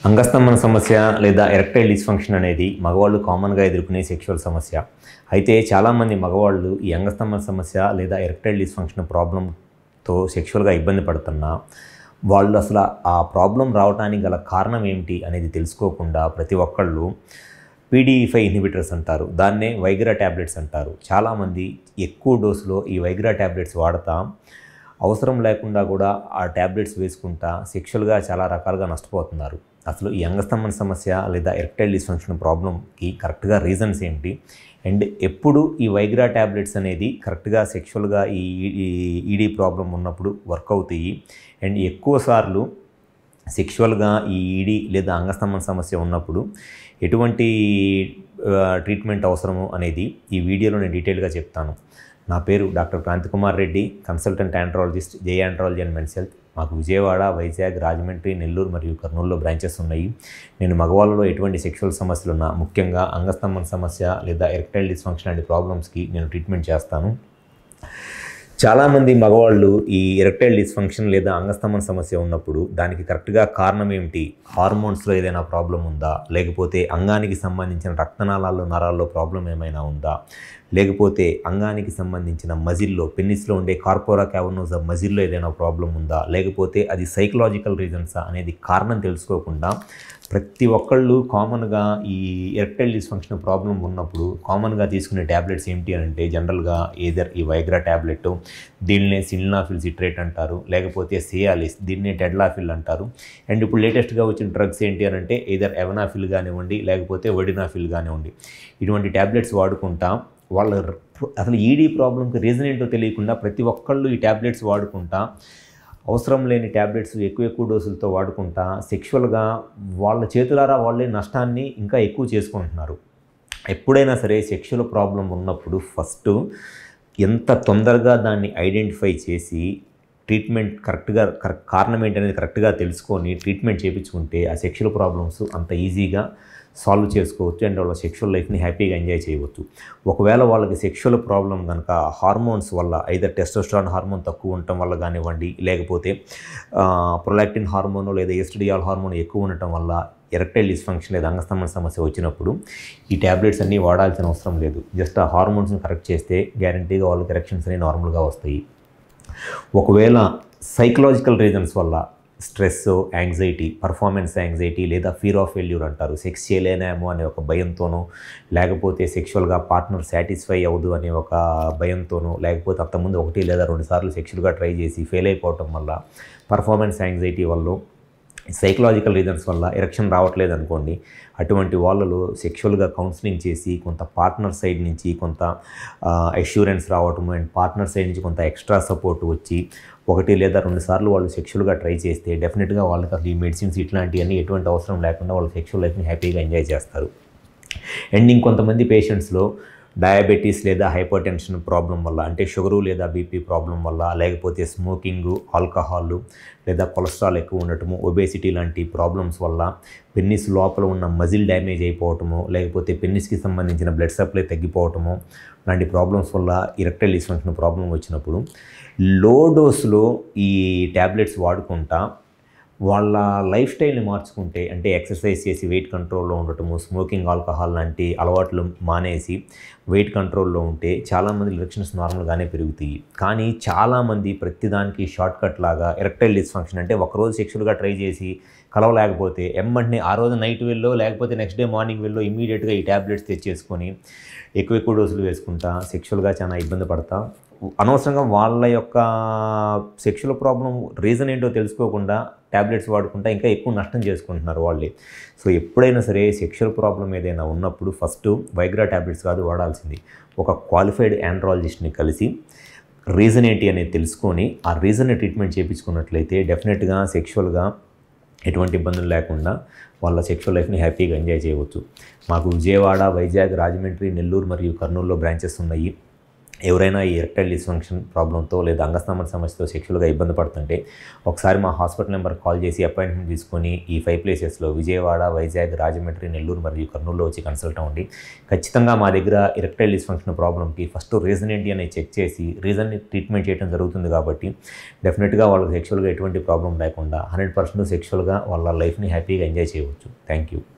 అంగస్తంభన సమస్య లేదా erectile dysfunction అనేది మగవాళ్ళు కామన్గా ఎదుర్కొనే సెక్షువల్ సమస్య. అయితే చాలామంది మగవాళ్ళు ఈ అంగస్తంభన సమస్య లేదా ఎరెక్టైల్ డిస్ఫంక్షన్ ప్రాబ్లంతో సెక్షువల్గా ఇబ్బంది పడుతున్నా వాళ్ళు అసలు ఆ ప్రాబ్లం రావడానికి గల కారణం ఏమిటి అనేది తెలుసుకోకుండా ప్రతి ఒక్కళ్ళు PDE5 ఇన్హిబిటర్స్ అంటారు, దాన్నే వైగ్రా ట్యాబ్లెట్స్ అంటారు. చాలామంది ఎక్కువ డోసులో ఈ వైగ్రా ట్యాబ్లెట్స్ వాడతా అవసరం లేకుండా కూడా ఆ ట్యాబ్లెట్స్ వేసుకుంటా సెక్షువల్గా చాలా రకాలుగా నష్టపోతున్నారు. అసలు ఈ అంగస్తంభన సమస్య లేదా ఎరెక్టైల్ డిస్ఫంక్షన్ ప్రాబ్లంకి కరెక్ట్గా రీజన్స్ ఏంటి అండ్ ఎప్పుడు ఈ వైగ్రా ట్యాబ్లెట్స్ అనేది కరెక్ట్గా సెక్షువల్గా ఈ ఈడీ ప్రాబ్లం ఉన్నప్పుడు వర్క్ అవుతాయి అండ్ ఎక్కువసార్లు సెక్షువల్గా ఈ ఈడీ లేదా అంగస్తంభన సమస్య ఉన్నప్పుడు ఎటువంటి ట్రీట్మెంట్ అవసరము అనేది ఈ వీడియోలో నేను డీటెయిల్గా చెప్తాను. నా పేరు doctor Kranthikumar Reddy, consultant andrologist, J andrology and men's health. మాకు విజయవాడ, వైజాగ్, రాజమండ్రి, నెల్లూరు మరియు కర్నూలులో బ్రాంచెస్ ఉన్నాయి. నేను మగవాళ్ళలో ఎటువంటి సెక్షువల్ సమస్యలు ఉన్నా, ముఖ్యంగా అంగస్తంభన సమస్య లేదా ఎరెక్టైల్ డిస్ఫంక్షన్ లాంటి ప్రాబ్లమ్స్కి నేను ట్రీట్మెంట్ చేస్తాను. చాలామంది మగవాళ్ళు ఈ ఎరెక్టైల్ డిస్ఫంక్షన్ లేదా అంగస్తంభన సమస్య ఉన్నప్పుడు దానికి కరెక్ట్గా కారణం ఏమిటి, హార్మోన్స్లో ఏదైనా ప్రాబ్లం ఉందా, లేకపోతే అంగానికి సంబంధించిన రక్తనాళాల్లో నరాల్లో ప్రాబ్లం ఏమైనా ఉందా, లేకపోతే అంగానికి సంబంధించిన మజిల్లో పెన్నిస్లో ఉండే కార్పోరా క్యావర్నోసా మజిల్లో ఏదైనా ప్రాబ్లం ఉందా, లేకపోతే అది సైకలాజికల్ రీజన్సా అనేది కారణం తెలుసుకోకుండా ప్రతి ఒక్కళ్ళు కామన్గా ఈ ఎరెక్టైల్ డిస్ఫంక్షన్ ప్రాబ్లం ఉన్నప్పుడు కామన్గా తీసుకునే ట్యాబ్లెట్స్ ఏంటి అంటే జనరల్గా ఏదర్ ఈ వైగ్రా ట్యాబ్లెట్, దీన్నే సిల్నాఫిల్ సిట్రేట్ అంటారు, లేకపోతే సియాలిస్, దీన్నే టెడ్లాఫిల్ అంటారు. అండ్ ఇప్పుడు లేటెస్ట్గా వచ్చిన డ్రగ్స్ ఏంటి అని అంటే ఏదర్ ఎవనాఫిల్ కానివ్వండి, లేకపోతే వడినాఫిల్ కానివ్వండి, ఇటువంటి ట్యాబ్లెట్స్ వాడుకుంటా వాళ్ళ అసలు ఈడీ ప్రాబ్లంకి రీజన్ ఏంటో తెలియకుండా ప్రతి ఒక్కళ్ళు ఈ ట్యాబ్లెట్స్ వాడుకుంటా అవసరం లేని ట్యాబ్లెట్స్ ఎక్కువ డోసులతో వాడుకుంటా సెక్షువల్గా వాళ్ళ చేతులారా వాళ్ళే నష్టాన్ని ఇంకా ఎక్కువ చేసుకుంటున్నారు. ఎప్పుడైనా సరే సెక్షువల్ ప్రాబ్లం ఉన్నప్పుడు ఫస్ట్ ఎంత తొందరగా దాన్ని ఐడెంటిఫై చేసి ట్రీట్మెంట్ కారణం ఏంటనేది కరెక్ట్గా తెలుసుకొని ట్రీట్మెంట్ చేయించుకుంటే ఆ సెక్షువల్ ప్రాబ్లమ్స్ అంత ఈజీగా సాల్వ్ చేసుకోవచ్చు అండ్ వాళ్ళ సెక్షువల్ లైఫ్ని హ్యాపీగా ఎంజాయ్ చేయవచ్చు. ఒకవేళ వాళ్ళకి సెక్షువల్ ప్రాబ్లం కనుక హార్మోన్స్ వల్ల ఐదర్ టెస్టోస్టెరాన్ హార్మోన్ తక్కువ ఉండటం వల్ల కానివ్వండి, లేకపోతే ప్రొలాక్టిన్ హార్మోన్ లేదా ఎస్ట్రోడియోల్ హార్మోన్ ఎక్కువ ఉండటం వల్ల ఎరెక్టైల్ డిస్ఫంక్షన్ లేదా అంగస్తంభన సమస్య వచ్చినప్పుడు ఈ ట్యాబ్లెట్స్ అన్నీ వాడాల్సిన అవసరం లేదు. జస్ట్ ఆ హార్మోన్స్ని కరెక్ట్ చేస్తే గ్యారంటీగా వాళ్ళకి ఎరెక్షన్స్ అనేవి నార్మల్గా వస్తాయి. ఒకవేళ సైకలాజికల్ రీజన్స్ వల్ల స్ట్రెస్, యాంగ్జైటీ, పర్ఫార్మెన్స్ యాంగ్జైటీ లేదా ఫీర్ ఆఫ్ ఫెయిల్యూర్ అంటారు, సెక్స్ చేయలేనేమో అనే ఒక భయంతోనో, లేకపోతే సెక్షువల్గా పార్ట్నర్ సాటిస్ఫై అవ్వదు అనే ఒక భయంతోనో, లేకపోతే అంతకుముందు 1 లేదా 2 సార్లు సెక్షువల్గా ట్రై చేసి ఫెయిల్ అయిపోవటం వల్ల, పర్ఫార్మెన్స్ యాంగ్జైటీ వల్ల, సైకలాజికల్ రీజన్స్ వల్ల ఎరెక్షన్ రావట్లేదు అనుకోండి, అటువంటి వాళ్ళలో సెక్షువల్గా కౌన్సిలింగ్ చేసి కొంత పార్ట్నర్ సైడ్ నుంచి కొంత అష్యూరెన్స్ రావటము అండ్ పార్ట్నర్ సైడ్ నుంచి కొంత ఎక్స్ట్రా సపోర్ట్ వచ్చి 1 లేదా 2 సార్లు వాళ్ళు సెక్షువల్గా ట్రై చేస్తే డెఫినెట్గా వాళ్ళకి అసలు ఈ మెడిసిన్స్ ఇట్లాంటివన్నీ ఎటువంటి అవసరం లేకుండా వాళ్ళ సెక్షువల్ లైఫ్ని హ్యాపీగా ఎంజాయ్ చేస్తారు. అండ్ ఇంకొంతమంది పేషెంట్స్లో డయాబెటీస్ లేదా హైపర్ టెన్షన్ ప్రాబ్లం వల్ల, అంటే షుగరు లేదా బీపీ ప్రాబ్లం వల్ల, లేకపోతే స్మోకింగు, ఆల్కహాల్ లేదా కొలెస్ట్రాల్ ఎక్కువ ఉండటము, ఒబేసిటీ లాంటి ప్రాబ్లమ్స్ వల్ల పెన్నిస్ లోపల ఉన్న మజిల్ డ్యామేజ్ అయిపోవటము, లేకపోతే పెన్నిస్కి సంబంధించిన బ్లడ్ సప్లై తగ్గిపోవటము లాంటి ప్రాబ్లమ్స్ వల్ల ఎరెక్టైల్ డిస్ఫంక్షన్ ప్రాబ్లం వచ్చినప్పుడు లో డోస్లో ఈ ట్యాబ్లెట్స్ వాడుకుంటా వాళ్ళ లైఫ్ స్టైల్ని మార్చుకుంటే, అంటే ఎక్సర్సైజ్ చేసి వెయిట్ కంట్రోల్లో ఉండటము, స్మోకింగ్, ఆల్కహాల్ లాంటి అలవాట్లు మానేసి వెయిట్ కంట్రోల్లో ఉంటే చాలామంది ఎరెక్షన్స్ నార్మల్గానే పెరుగుతాయి. కానీ చాలామంది ప్రతిదానికి షార్ట్ కట్ లాగా ఎరెక్టైల్ డిస్ఫంక్షన్ అంటే ఒకరోజు సెక్షువల్గా ట్రై చేసి కలవలేకపోతే ఎమ్మంటే ఆ రోజు నైట్ వెళ్ళో లేకపోతే నెక్స్ట్ డే మార్నింగ్ వెళ్ళో ఇమీడియట్గా ఈ ట్యాబ్లెట్స్ తెచ్చేసుకొని ఎక్కువ డోసులు వేసుకుంటా సెక్షువల్గా చాలా ఇబ్బంది పడతా అనవసరంగా వాళ్ళ యొక్క సెక్షువల్ ప్రాబ్లం రీజన్ ఏంటో తెలుసుకోకుండా ట్యాబ్లెట్స్ వాడుకుంటా ఇంకా ఎక్కువ నష్టం చేసుకుంటున్నారు వాళ్ళే. సో ఎప్పుడైనా సరే సెక్షువల్ ప్రాబ్లం ఏదైనా ఉన్నప్పుడు ఫస్ట్ వైగ్రా ట్యాబ్లెట్స్ కాదు వాడాల్సింది, ఒక క్వాలిఫైడ్ ఆండ్రాలజిస్ట్ని కలిసి రీజన్ ఏంటి అనేది తెలుసుకొని ఆ రీజన్ని ట్రీట్మెంట్ చేయించుకున్నట్లయితే డెఫినెట్గా సెక్షువల్గా ఎటువంటి ఇబ్బందులు లేకుండా వాళ్ళ సెక్షువల్ లైఫ్ని హ్యాపీగా ఎంజాయ్ చేయవచ్చు. మాకు విజయవాడ, వైజాగ్, రాజమండ్రి, నెల్లూరు మరియు కర్నూలులో బ్రాంచెస్ ఉన్నాయి. ఎవరైనా ఈ ఎరెక్టైల్ డిస్ఫంక్షన్ ప్రాబ్లంతో లేదా అంగస్తంభన సమస్యతో సెక్షువల్గా ఇబ్బంది పడుతుంటే ఒకసారి మా హాస్పిటల్ నెంబర్కి కాల్ చేసి అపాయింట్మెంట్ తీసుకొని ఈ 5 ప్లేసెస్లో విజయవాడ, వైజాగ్, రాజమండ్రి, నెల్లూరు మరియు కర్నూలులో వచ్చి కన్సల్ట్ అవ్వండి. ఖచ్చితంగా మా దగ్గర ఎరెక్టైల్ డిస్ఫంక్షన్ ప్రాబ్లంకి ఫస్ట్ రీజన్ ఏంటి అనేది చెక్ చేసి రీజన్ని ట్రీట్మెంట్ చేయడం జరుగుతుంది. కాబట్టి డెఫినెట్గా వాళ్ళకి సెక్షువల్గా ఎటువంటి ప్రాబ్లం లేకుండా 100% సెక్షువల్గా వాళ్ళ లైఫ్ని హ్యాపీగా ఎంజాయ్ చేయవచ్చు. Thank you.